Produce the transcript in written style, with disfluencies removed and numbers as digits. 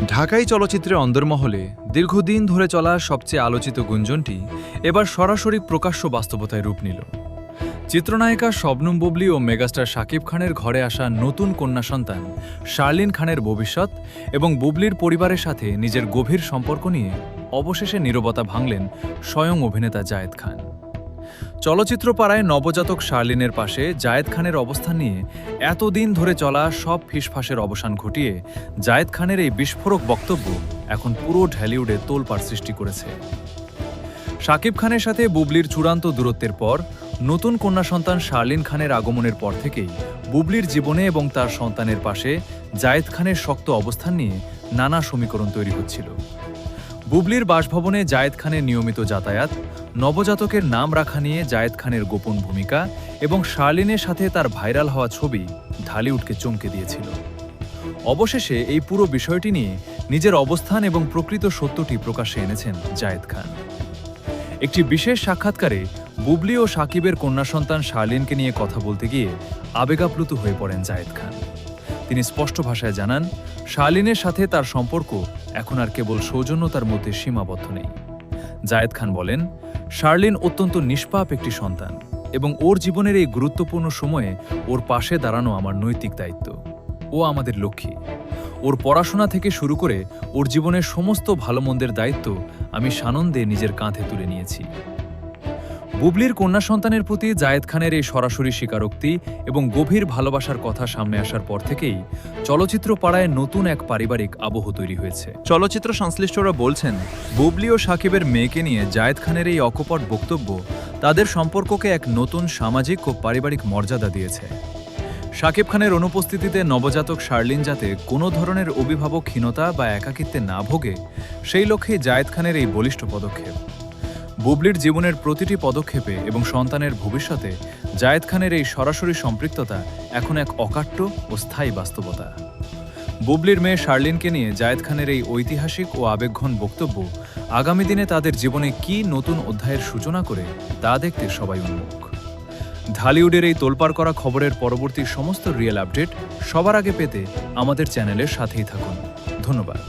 ঢাকাই চলচ্চিত্রের অন্দরমহলে দীর্ঘদিন ধরে চলা সবচেয়ে আলোচিত গুঞ্জনটি এবার সরাসরি প্রকাশ্য বাস্তবতায় রূপ নিল। চিত্রনায়িকা শবনম বুবলী ও মেগাস্টার শাকিব খানের ঘরে আসা নতুন কন্যা সন্তান শার্লিন খানের ভবিষ্যৎ এবং বুবলীর পরিবারের সাথে নিজের গভীর সম্পর্ক নিয়ে অবশেষে নীরবতা ভাঙলেন স্বয়ং অভিনেতা জায়েদ খান। চলচ্চিত্র পাড়ায় নবজাতক শার্লিনের পাশে জায়েদ খানের অবস্থান নিয়ে এতদিন ধরে চলা সব ফিসফাসের অবসান ঘটিয়ে জায়েদ খানের এই বিস্ফোরক বক্তব্য এখন পুরো ঢালিউডে তোলপাড় সৃষ্টি করেছে। শাকিব খানের সাথে বুবলীর চূড়ান্ত দূরত্বের পর নতুন কন্যা সন্তান শার্লিন খানের আগমনের পর থেকেই বুবলীর জীবনে এবং তার সন্তানের পাশে জায়েদ খানের শক্ত অবস্থান নিয়ে নানা সমীকরণ তৈরি হচ্ছিল। বুবলীর বাসভবনে জায়েদ খানের নিয়মিত যাতায়াত, নবজাতকের নাম রাখা নিয়ে জায়েদ খানের গোপন ভূমিকা এবং শার্লিনের সাথে তার ভাইরাল হওয়া ছবি ঢালিউডকে চমকে দিয়েছিল। অবশেষে এই পুরো বিষয়টি নিয়ে নিজের অবস্থান এবং প্রকৃত সত্যটি প্রকাশ্যে এনেছেন জায়েদ খান। একটি বিশেষ সাক্ষাৎকারে বুবলী ও শাকিবের কন্যা সন্তান শার্লিনকে নিয়ে কথা বলতে গিয়ে আবেগাপ্লুত হয়ে পড়েন জায়েদ খান। তিনি স্পষ্ট ভাষায় জানান, শার্লিনের সাথে তার সম্পর্ক এখন আর কেবল সৌজন্যতার মধ্যে সীমাবদ্ধ নেই। জায়েদ খান বলেন, শার্লিন অত্যন্ত নিষ্পাপ একটি সন্তান এবং ওর জীবনের এই গুরুত্বপূর্ণ সময়ে ওর পাশে দাঁড়ানো আমার নৈতিক দায়িত্ব। ও আমাদের লক্ষ্মী। ওর পড়াশোনা থেকে শুরু করে ওর জীবনের সমস্ত ভালো মন্দের দায়িত্ব আমি সানন্দে নিজের কাঁধে তুলে নিয়েছি। বুবলীর কন্যা সন্তানের প্রতি জায়েদ খানের এই সরাসরি স্বীকারোক্তি এবং গভীর ভালোবাসার কথা সামনে আসার পর থেকেই চলচ্চিত্র পাড়ায় নতুন এক পারিবারিক আবহ তৈরি হয়েছে। চলচ্চিত্র সংশ্লিষ্টরা বলছেন, বুবলী ও শাকিবের মেয়েকে নিয়ে জায়েদ খানের এই অকপট বক্তব্য তাদের সম্পর্ককে এক নতুন সামাজিক ও পারিবারিক মর্যাদা দিয়েছে। শাকিব খানের অনুপস্থিতিতে নবজাতক শার্লিন যাতে কোনো ধরনের অভিভাবকহীনতা বা একাকিত্বে না ভোগে, সেই লক্ষ্যে জায়েদ খানের এই বলিষ্ঠ পদক্ষেপ। বুবলীর জীবনের প্রতিটি পদক্ষেপে এবং সন্তানের ভবিষ্যতে জায়েদ খানের এই সরাসরি সম্পৃক্ততা এখন এক অকাট্য ও স্থায়ী বাস্তবতা। বুবলীর মেয়ে শার্লিনকে নিয়ে জায়েদ খানের এই ঐতিহাসিক ও আবেগঘন বক্তব্য আগামী দিনে তাদের জীবনে কী নতুন অধ্যায়ের সূচনা করে তা দেখতে সবাই উন্মুখ। ঢালিউডের এই তোলপাড় করা খবরের পরবর্তী সমস্ত রিয়েল আপডেট সবার আগে পেতে আমাদের চ্যানেলের সাথেই থাকুন। ধন্যবাদ।